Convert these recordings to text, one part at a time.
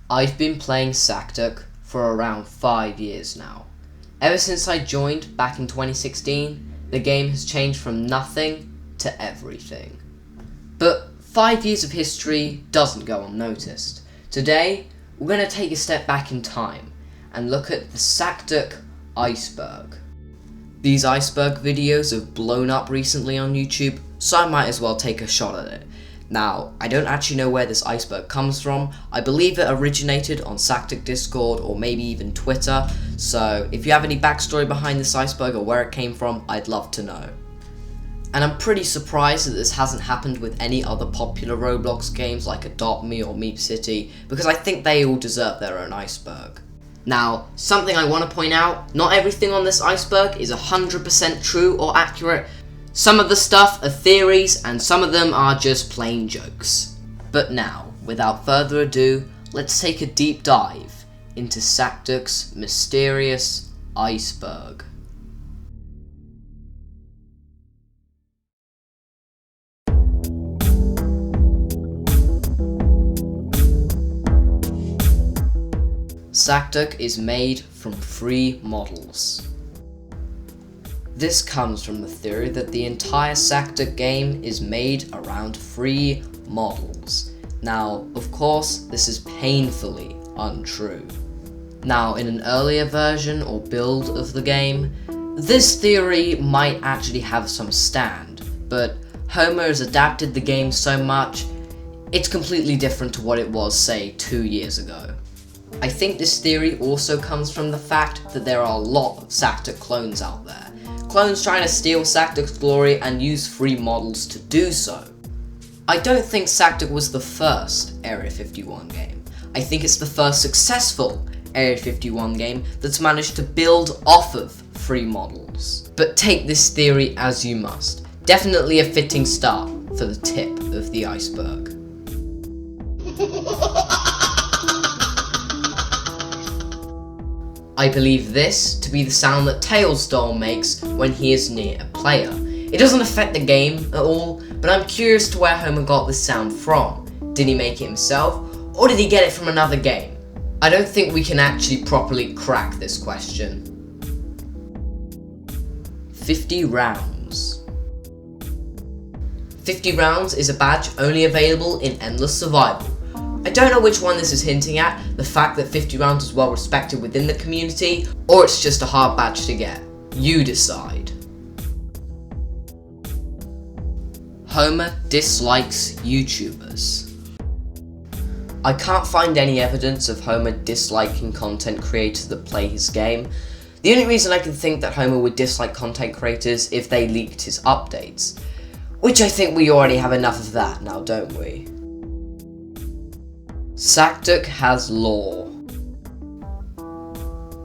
I've been playing SAKTK for around 5 years now. Ever since I joined back in 2016, the game has changed from nothing to everything. But 5 years of history doesn't go unnoticed. Today, we're going to take a step back in time and look at the SAKTK Iceberg. These Iceberg videos have blown up recently on YouTube, so I might as well take a shot at it. Now, I don't actually know where this iceberg comes from. I believe it originated on SAKTK Discord or maybe even Twitter, so if you have any backstory behind this iceberg or where it came from, I'd love to know. And I'm pretty surprised that this hasn't happened with any other popular Roblox games like Adopt Me or Meep City, because I think they all deserve their own iceberg. Now, something I want to point out, not everything on this iceberg is 100% true or accurate. Some of the stuff are theories, and some of them are just plain jokes. But now, without further ado, let's take a deep dive into SAKTK's mysterious iceberg. SAKTK is made from free models. This comes from the theory that the entire SAKTK game is made around free models. Now, of course, this is painfully untrue. Now, in an earlier version or build of the game, this theory might actually have some stand, but Homer has adapted the game so much, it's completely different to what it was, say, 2 years ago. I think this theory also comes from the fact that there are a lot of SAKTK clones out there. Clones trying to steal SAKTK's glory and use free models to do so. I don't think SAKTK was the first Area 51 game. I think it's the first successful Area 51 game that's managed to build off of free models. But take this theory as you must. Definitely a fitting start for the tip of the iceberg. I believe this to be the sound that Tails doll makes when he is near a player. It doesn't affect the game at all, but I'm curious to where Homer got this sound from. Did he make it himself, or did he get it from another game? I don't think we can actually properly crack this question. 50 rounds. 50 rounds is a badge only available in Endless Survival. I don't know which one this is hinting at, the fact that 50 rounds is well respected within the community, or it's just a hard badge to get. You decide. Homer dislikes YouTubers. I can't find any evidence of Homer disliking content creators that play his game. The only reason I can think that Homer would dislike content creators if they leaked his updates. Which I think we already have enough of that now, don't we? SAKTK has lore.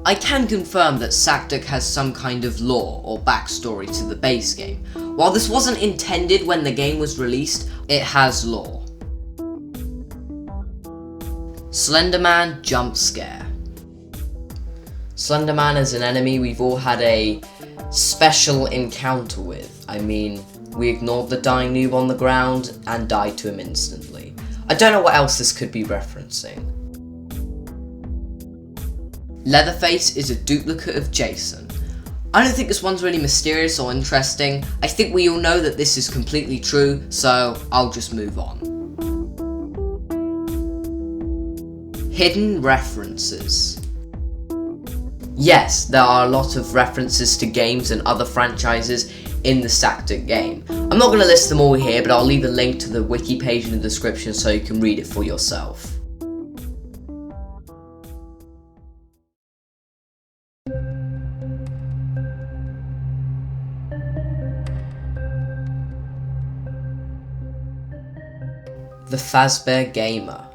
I can confirm that SAKTK has some kind of lore or backstory to the base game. While this wasn't intended when the game was released, it has lore. Slenderman jump scare. Slenderman is an enemy we've all had a special encounter with. I mean, we ignored the dying noob on the ground and died to him instantly. I don't know what else this could be referencing. Leatherface is a duplicate of Jason. I don't think this one's really mysterious or interesting. I think we all know that this is completely true, so I'll just move on. Hidden references. Yes, there are a lot of references to games and other franchises in the SAKTK game. I'm not going to list them all here, but I'll leave a link to the wiki page in the description so you can read it for yourself. The Fazbear Gamer.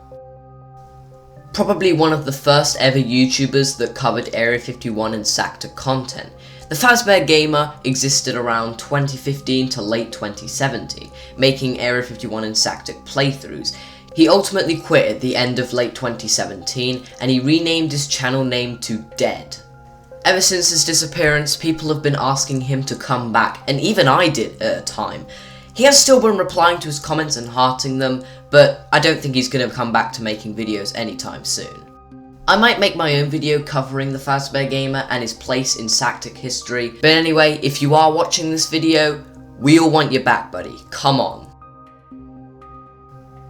Probably one of the first ever YouTubers that covered Area 51 and SAKTK content. The Fazbear Gamer existed around 2015 to late 2017, making Area 51 and SAKTK playthroughs. He ultimately quit at the end of late 2017, and he renamed his channel name to Dead. Ever since his disappearance, people have been asking him to come back, and even I did at a time. He has still been replying to his comments and hearting them, but I don't think he's going to come back to making videos anytime soon. I might make my own video covering the Fazbear Gamer and his place in SAKTK history, but anyway, if you are watching this video, we all want you back, buddy. Come on.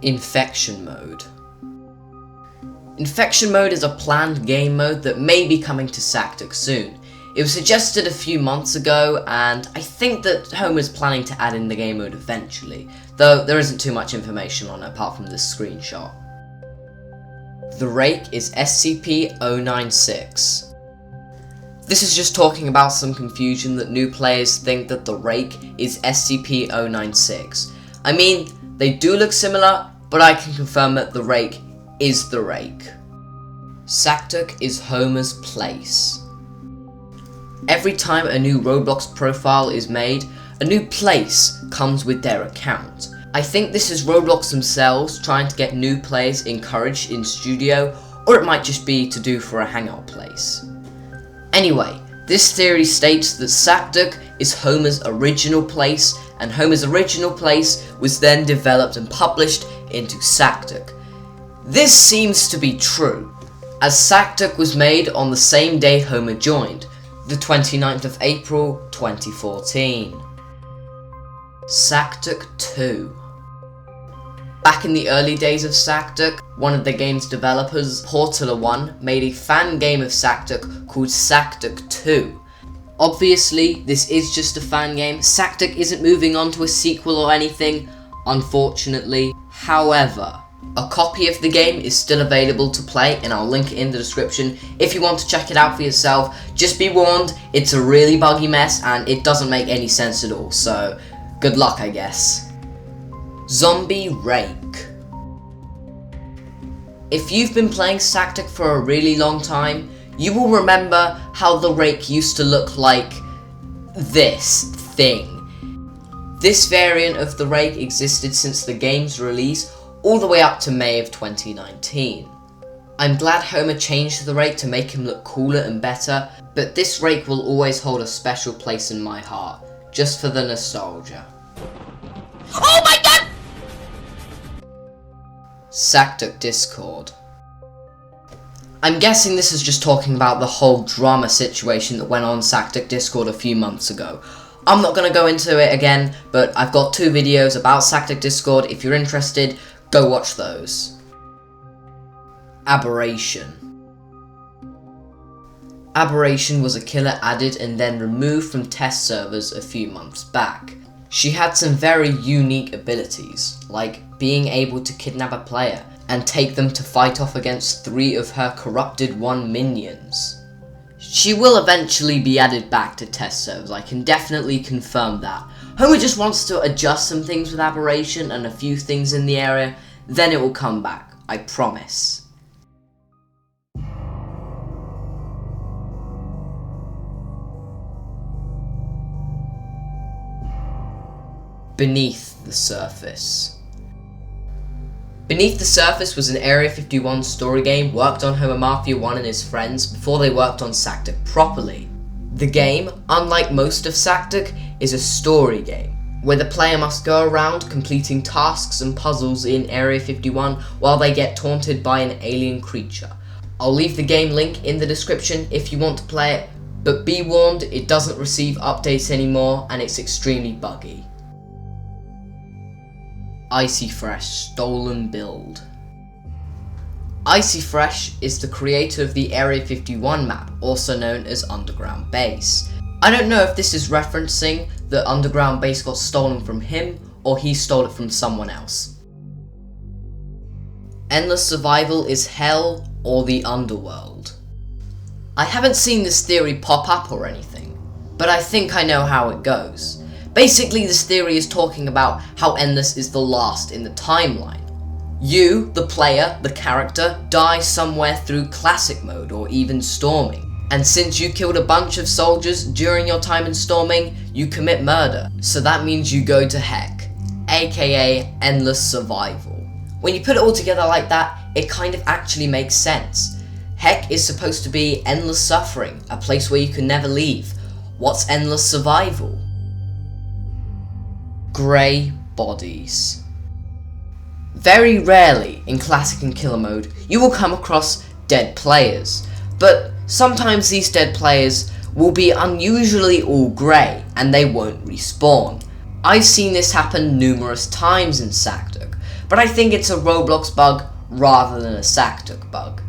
Infection Mode. Infection Mode is a planned game mode that may be coming to SAKTK soon. It was suggested a few months ago, and I think that Homer's planning to add in the game mode eventually, though there isn't too much information on it apart from this screenshot. The rake is SCP-096. This is just talking about some confusion that new players think that the rake is SCP-096. I mean, they do look similar, but I can confirm that the rake is the rake. SAKTK is Homer's place. Every time a new Roblox profile is made, a new place comes with their account. I think this is Roblox themselves trying to get new players encouraged in studio, or it might just be to do for a hangout place. Anyway, this theory states that SAKTK is Homer's original place, and Homer's original place was then developed and published into SAKTK. This seems to be true, as SAKTK was made on the same day Homer joined, the 29th of April 2014. SAKTK 2. Back in the early days of SAKTK, one of the game's developers, Portala1, made a fan game of SAKTK called SAKTK 2. Obviously, this is just a fan game. SAKTK isn't moving on to a sequel or anything, unfortunately. However, a copy of the game is still available to play, and I'll link it in the description if you want to check it out for yourself. Just be warned, it's a really buggy mess and it doesn't make any sense at all, so good luck, I guess. Zombie Rake. If you've been playing SAKTK for a really long time, you will remember how the rake used to look like this thing. This variant of the rake existed since the game's release all the way up to May of 2019. I'm glad Homer changed the rake to make him look cooler and better, but this rake will always hold a special place in my heart, just for the nostalgia. Oh my god! SAKTK Discord. I'm guessing this is just talking about the whole drama situation that went on SAKTK Discord a few months ago. I'm not going to go into it again, but I've got 2 videos about SAKTK Discord. If you're interested, go watch those. Aberration. Aberration was a killer added and then removed from test servers a few months back. She had some very unique abilities, like being able to kidnap a player and take them to fight off against 3 of her corrupted 1 minions. She will eventually be added back to test servers, I can definitely confirm that. Homer just wants to adjust some things with Aberration and a few things in the area, then it will come back, I promise. Beneath the Surface. Beneath the Surface was an Area 51 story game worked on Homer Mafia 1 and his friends before they worked on SAKTK properly. The game, unlike most of SAKTK, is a story game, where the player must go around completing tasks and puzzles in Area 51 while they get taunted by an alien creature. I'll leave the game link in the description if you want to play it, but be warned, it doesn't receive updates anymore and it's extremely buggy. Icy Fresh Stolen Build. Icy Fresh is the creator of the Area 51 map, also known as Underground Base. I don't know if this is referencing that Underground Base got stolen from him, or he stole it from someone else. Endless Survival is hell or the underworld. I haven't seen this theory pop up or anything, but I think I know how it goes. Basically, this theory is talking about how Endless is the last in the timeline. You, the player, the character, die somewhere through Classic Mode or even Storming. And since you killed a bunch of soldiers during your time in Storming, you commit murder. So that means you go to Heck, aka Endless Survival. When you put it all together like that, it kind of actually makes sense. Heck is supposed to be endless suffering, a place where you can never leave. What's Endless Survival? Grey Bodies. Very rarely in Classic and Killer mode you will come across dead players, but sometimes these dead players will be unusually all grey and they won't respawn. I've seen this happen numerous times in SAKTK, but I think it's a Roblox bug rather than a SAKTK bug.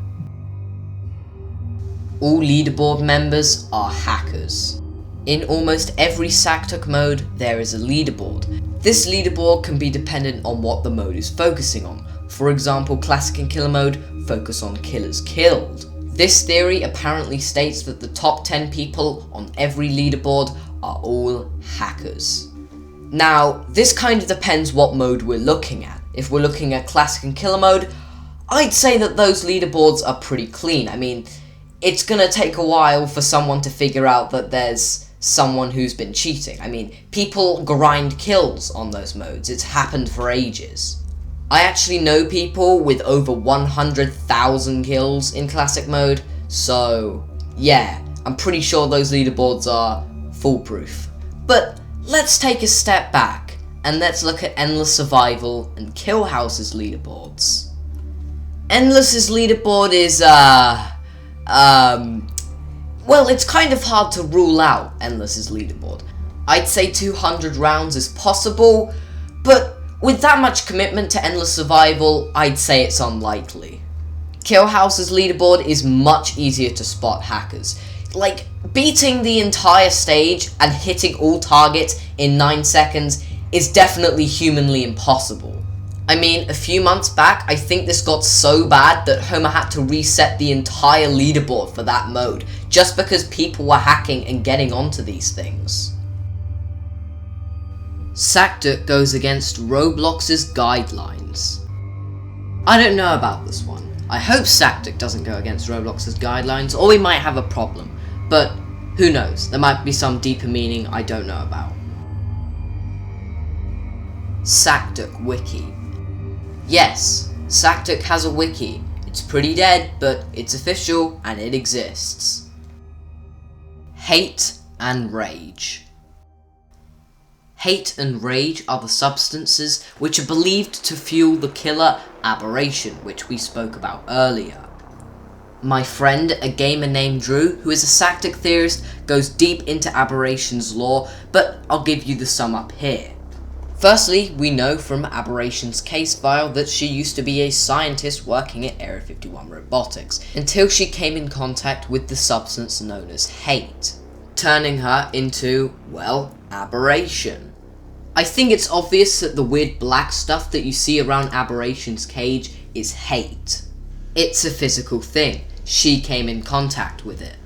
All leaderboard members are hackers. In almost every SAKTK mode there is a leaderboard. This leaderboard can be dependent on what the mode is focusing on. For example, Classic and Killer mode focus on killers killed. This theory apparently states that the top 10 people on every leaderboard are all hackers. Now, this kind of depends what mode we're looking at. If we're looking at Classic and Killer mode, I'd say that those leaderboards are pretty clean. I mean, it's gonna take a while for someone to figure out that there's someone who's been cheating. I mean, people grind kills on those modes. It's happened for ages. I actually know people with over 100,000 kills in Classic mode, so yeah, I'm pretty sure those leaderboards are foolproof. But let's take a step back and let's look at Endless Survival and Killhouse's leaderboards. Endless's leaderboard is well, it's kind of hard to rule out Endless's leaderboard. I'd say 200 rounds is possible, but with that much commitment to Endless Survival, I'd say it's unlikely. Killhouse's leaderboard is much easier to spot hackers. Like, beating the entire stage and hitting all targets in 9 seconds is definitely humanly impossible. I mean, a few months back, I think this got so bad that Homer had to reset the entire leaderboard for that mode, just because people were hacking and getting onto these things. SAKTK goes against Roblox's guidelines. I don't know about this one. I hope SAKTK doesn't go against Roblox's guidelines, or we might have a problem. But who knows, there might be some deeper meaning I don't know about. SAKTK Wiki. Yes, SAKTK has a wiki. It's pretty dead, but it's official and it exists. Hate and rage. Hate and rage are the substances which are believed to fuel the killer aberration, which we spoke about earlier. My friend, a gamer named Drew, who is a SAKTK theorist, goes deep into aberration's lore, but I'll give you the sum up here. Firstly, we know from Aberration's case file that she used to be a scientist working at Area 51 Robotics, until she came in contact with the substance known as hate, turning her into, well, aberration. I think it's obvious that the weird black stuff that you see around Aberration's cage is hate. It's a physical thing. She came in contact with it.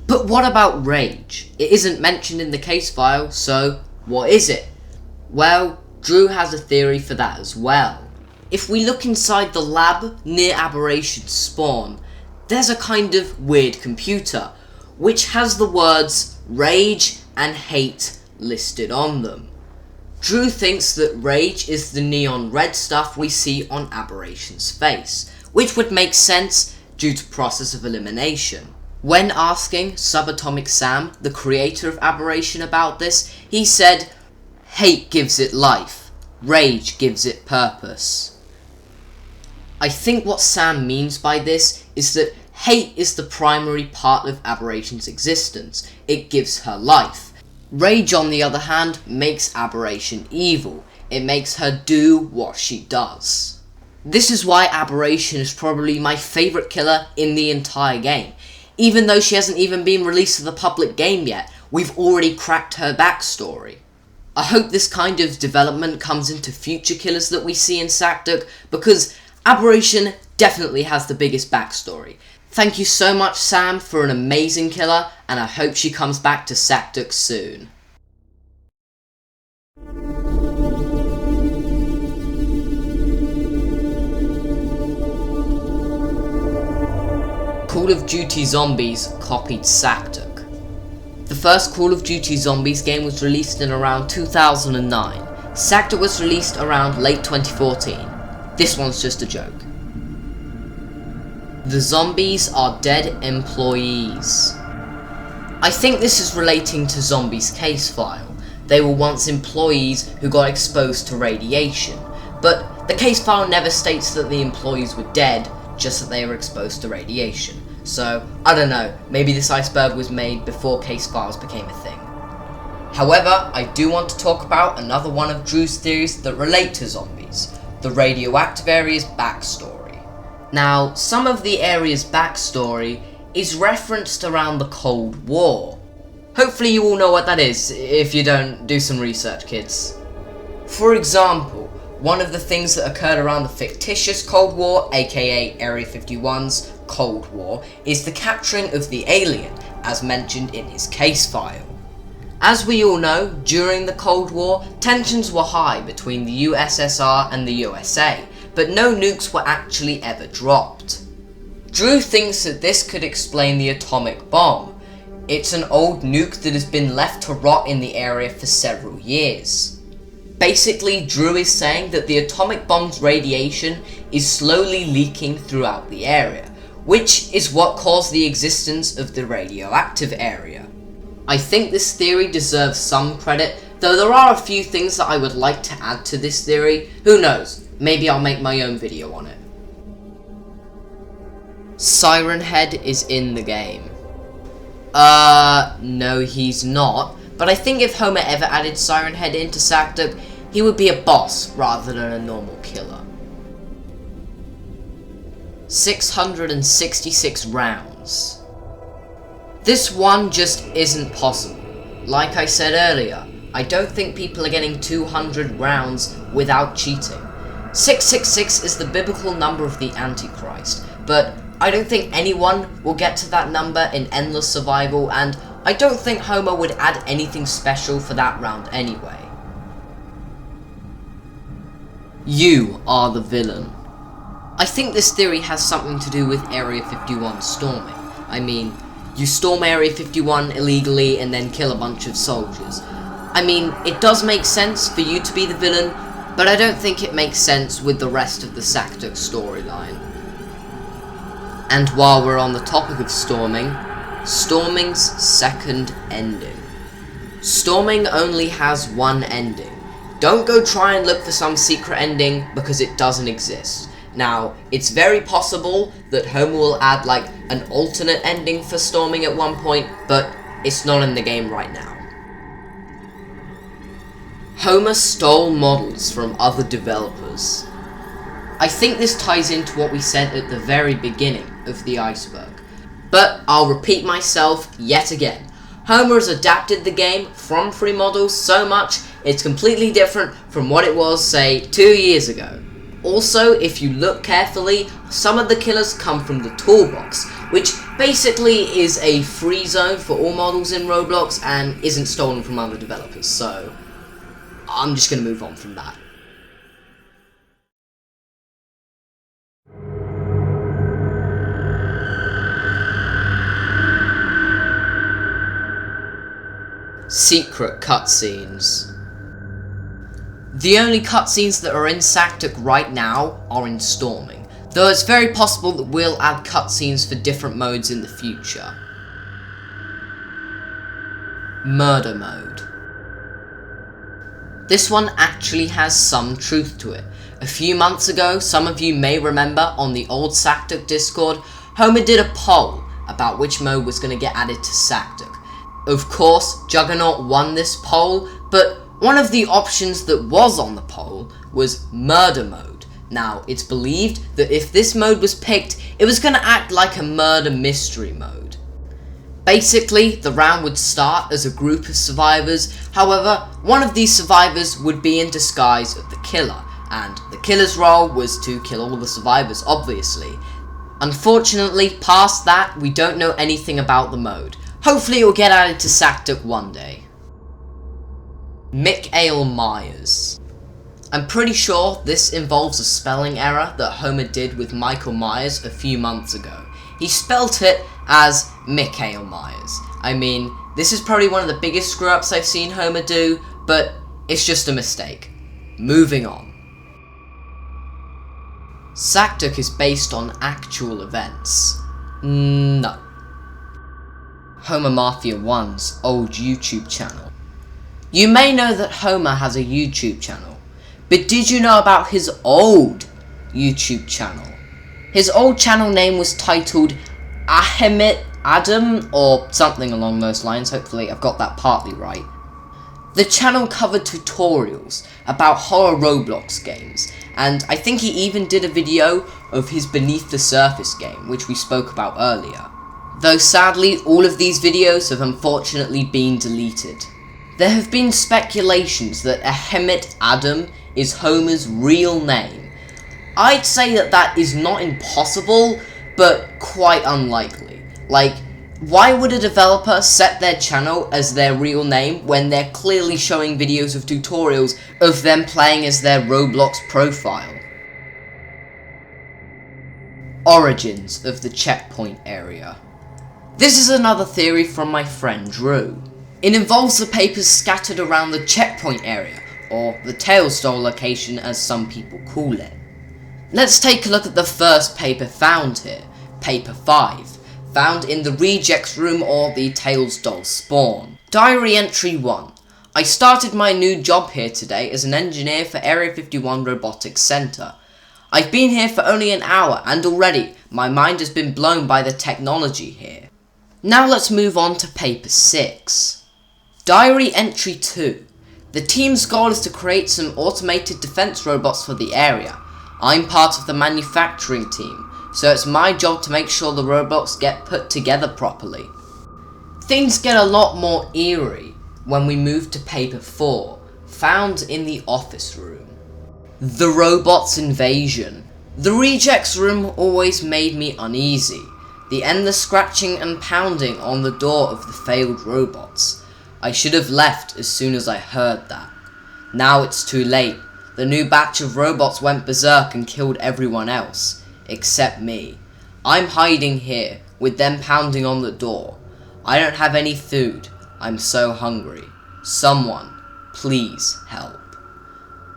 But what about rage? It isn't mentioned in the case file, so what is it? Well, Drew has a theory for that as well. If we look inside the lab near Aberration's spawn, there's a kind of weird computer, which has the words rage and hate listed on them. Drew thinks that rage is the neon red stuff we see on Aberration's face, which would make sense due to process of elimination. When asking Subatomic Sam, the creator of Aberration, about this, he said, "Hate gives it life, rage gives it purpose." I think what Sam means by this is that hate is the primary part of Aberration's existence. It gives her life. Rage, on the other hand, makes Aberration evil. It makes her do what she does. This is why Aberration is probably my favourite killer in the entire game. Even though she hasn't even been released to the public game yet, we've already cracked her backstory. I hope this kind of development comes into future killers that we see in SAKTK, because Aberration definitely has the biggest backstory. Thank you so much, Sam, for an amazing killer, and I hope she comes back to SAKTK soon. Call of Duty Zombies copied SAKTK. The first Call of Duty Zombies game was released in around 2009. SAKTK was released around late 2014. This one's just a joke. The zombies are dead employees. I think this is relating to Zombies' case file. They were once employees who got exposed to radiation, but The case file never states that the employees were dead, just that they were exposed to radiation. So, I don't know, maybe this iceberg was made before case files became a thing. However, I do want to talk about another one of Drew's theories that relate to zombies, the radioactive area's backstory. Now, some of the area's backstory is referenced around the Cold War. Hopefully you all know what that is. If you don't, do some research, kids. For example, one of the things that occurred around the fictitious Cold War, aka Area 51's Cold War, is the capturing of the alien, as mentioned in his case file. As we all know, during the Cold War, tensions were high between the USSR and the USA, but no nukes were actually ever dropped. Drew thinks that this could explain the atomic bomb. It's an old nuke that has been left to rot in the area for several years. Basically, Drew is saying that the atomic bomb's radiation is slowly leaking throughout the area, which is what caused the existence of the radioactive area. I think this theory deserves some credit, though there are a few things that I would like to add to this theory. Who knows, maybe I'll make my own video on it. Siren Head is in the game. No he's not, but I think if Homer ever added Siren Head into SAKTK, he would be a boss rather than a normal killer. 666 rounds. This one just isn't possible. Like I said earlier, I don't think people are getting 200 rounds without cheating. 666 is the biblical number of the Antichrist, but I don't think anyone will get to that number in endless survival, and I don't think Homer would add anything special for that round anyway. You are the villain. I think this theory has something to do with Area 51 storming. I mean, you storm Area 51 illegally and then kill a bunch of soldiers. I mean, it does make sense for you to be the villain, but I don't think it makes sense with the rest of the SAKTK storyline. And while we're on the topic of storming, storming's second ending. Storming only has one ending. Don't go try and look for some secret ending, because it doesn't exist. Now, it's very possible that Homer will add like an alternate ending for storming at one point, but it's not in the game right now. Homer stole models from other developers. I think this ties into what we said at the very beginning of the Iceberg, but I'll repeat myself yet again. Homer has adapted the game from free models so much it's completely different from what it was, say, 2 years ago. Also, if you look carefully, some of the killers come from the toolbox, which basically is a free zone for all models in Roblox and isn't stolen from other developers, so I'm just gonna move on from that. Secret cutscenes. The only cutscenes that are in SAKTK right now are in Storming, though it's very possible that we'll add cutscenes for different modes in the future. Murder mode. This one actually has some truth to it. A few months ago, some of you may remember on the old SAKTK Discord, Homer did a poll about which mode was going to get added to SAKTK. Of course, Juggernaut won this poll, but one of the options that was on the poll was murder mode. Now, it's believed that if this mode was picked, it was going to act like a murder mystery mode. Basically, the round would start as a group of survivors, however, one of these survivors would be in disguise of the killer, and the killer's role was to kill all the survivors, obviously. Unfortunately, past that, we don't know anything about the mode. Hopefully it will get added to SAKTK one day. Michael Myers. I'm pretty sure this involves a spelling error that Homer did with Michael Myers a few months ago. He spelt it as Michael Myers. I mean, this is probably one of the biggest screw-ups I've seen Homer do, but it's just a mistake. Moving on. SAKTK is based on actual events. No. Homer Mafia 1's old YouTube channel. You may know that Homer has a YouTube channel, But did you know about his old YouTube channel? His old channel name was titled Ahmet Adam or something along those lines. Hopefully I've got that partly right. The channel covered tutorials about horror Roblox games, and I think he even did a video of his Beneath the Surface game, which we spoke about earlier. Though sadly, all of these videos have unfortunately been deleted. There have been speculations that Ahmet Adam is Homer's real name. I'd say that that is not impossible, but quite unlikely. Like, why would a developer set their channel as their real name when they're clearly showing videos of tutorials of them playing as their Roblox profile? Origins of the checkpoint area. This is another theory from my friend Drew. It involves the papers scattered around the checkpoint area, or the Tailstone location as some people call it. Let's take a look at the first paper found here, paper 5, found in the rejects room or the Tailstone spawn. Diary entry 1. I started my new job here today as an engineer for Area 51 Robotics Center. I've been here for only an hour and already my mind has been blown by the technology here. Now let's move on to paper 6. Diary entry 2. The team's goal is to create some automated defense robots for the area. I'm part of the manufacturing team, so it's my job to make sure the robots get put together properly. Things get a lot more eerie when we move to paper 4, found in the office room. The robots invasion. The rejects room always made me uneasy. The endless scratching and pounding on the door of the failed robots. I should have left as soon as I heard that. Now it's too late. The new batch of robots went berserk and killed everyone else, except me. I'm hiding here, with them pounding on the door. I don't have any food. I'm so hungry. Someone, please help.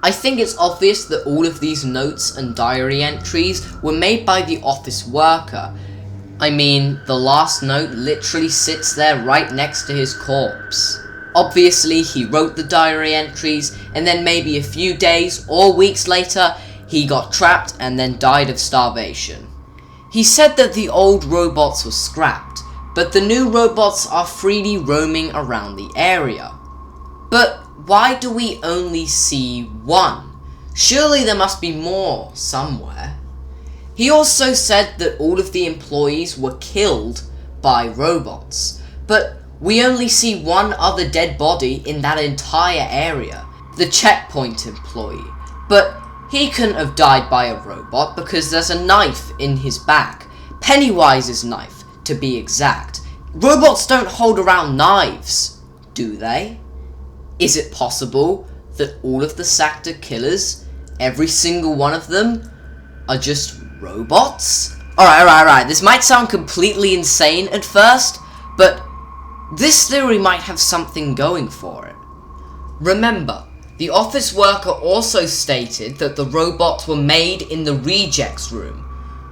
I think it's obvious that all of these notes and diary entries were made by the office worker. I mean, the last note literally sits there right next to his corpse. Obviously, he wrote the diary entries, and then maybe a few days or weeks later, he got trapped and then died of starvation. He said that the old robots were scrapped, but the new robots are freely roaming around the area. But why do we only see one? Surely there must be more somewhere. He also said that all of the employees were killed by robots, but we only see one other dead body in that entire area, the checkpoint employee. But he couldn't have died by a robot because there's a knife in his back. Pennywise's knife, to be exact. Robots don't hold around knives, do they? Is it possible that all of the SAKTK killers, every single one of them, are just robots? Alright, this might sound completely insane at first, but this theory might have something going for it. Remember, the office worker also stated that the robots were made in the rejects room.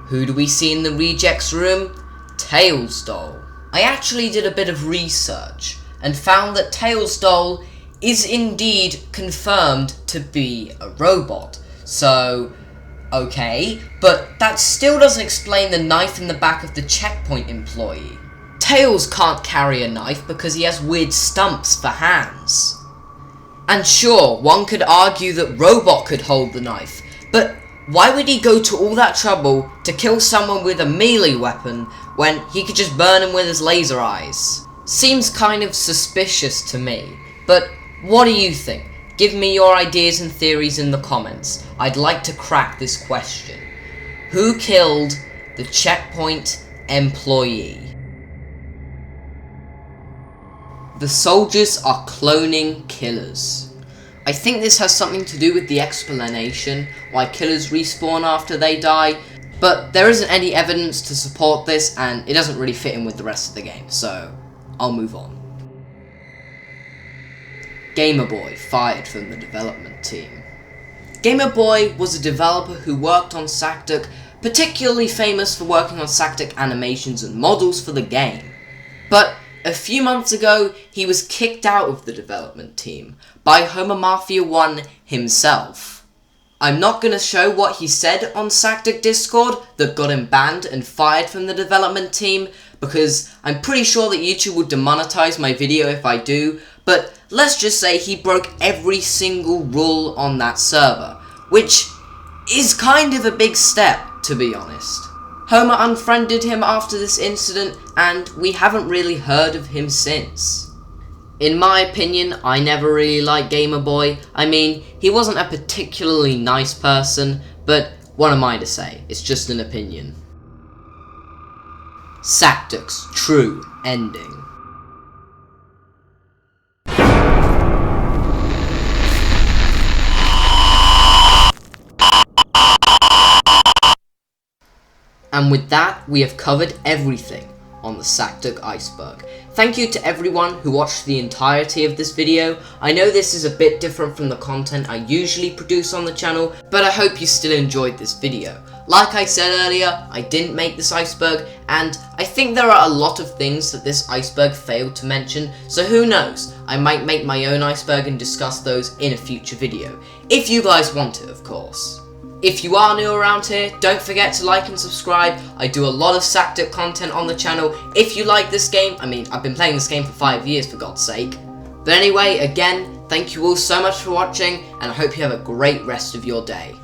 Who do we see in the rejects room? Tailstone. I actually did a bit of research and found that Tailstone is indeed confirmed to be a robot. So, okay, but that still doesn't explain the knife in the back of the checkpoint employee. Tails can't carry a knife because he has weird stumps for hands. And sure, one could argue that Robot could hold the knife, but why would he go to all that trouble to kill someone with a melee weapon when he could just burn him with his laser eyes? Seems kind of suspicious to me, but what do you think? Give me your ideas and theories in the comments. I'd like to crack this question. Who killed the checkpoint employee? The soldiers are cloning killers. I think this has something to do with the explanation why killers respawn after they die, but there isn't any evidence to support this and it doesn't really fit in with the rest of the game, so I'll move on. Gamerboy fired from the development team. Gamerboy was a developer who worked on SAKTK, particularly famous for working on SAKTK animations and models for the game. But a few months ago, he was kicked out of the development team by Homer Mafia 1 himself. I'm not gonna show what he said on SAKTK Discord that got him banned and fired from the development team, because I'm pretty sure that YouTube will demonetize my video if I do, but let's just say he broke every single rule on that server, which is kind of a big step, to be honest. Homer unfriended him after this incident, and we haven't really heard of him since. In my opinion, I never really liked Gamer Boy. I mean, he wasn't a particularly nice person, but what am I to say? It's just an opinion. SAKTK's true ending. And with that, we have covered everything on the SAKTK Iceberg. Thank you to everyone who watched the entirety of this video. I know this is a bit different from the content I usually produce on the channel, but I hope you still enjoyed this video. Like I said earlier, I didn't make this iceberg, and I think there are a lot of things that this iceberg failed to mention, so who knows, I might make my own iceberg and discuss those in a future video. If you guys want it, of course. If you are new around here, don't forget to like and subscribe. I do a lot of SAKTK content on the channel. If you like this game, I mean, I've been playing this game for 5 years, for God's sake. But anyway, again, thank you all so much for watching, and I hope you have a great rest of your day.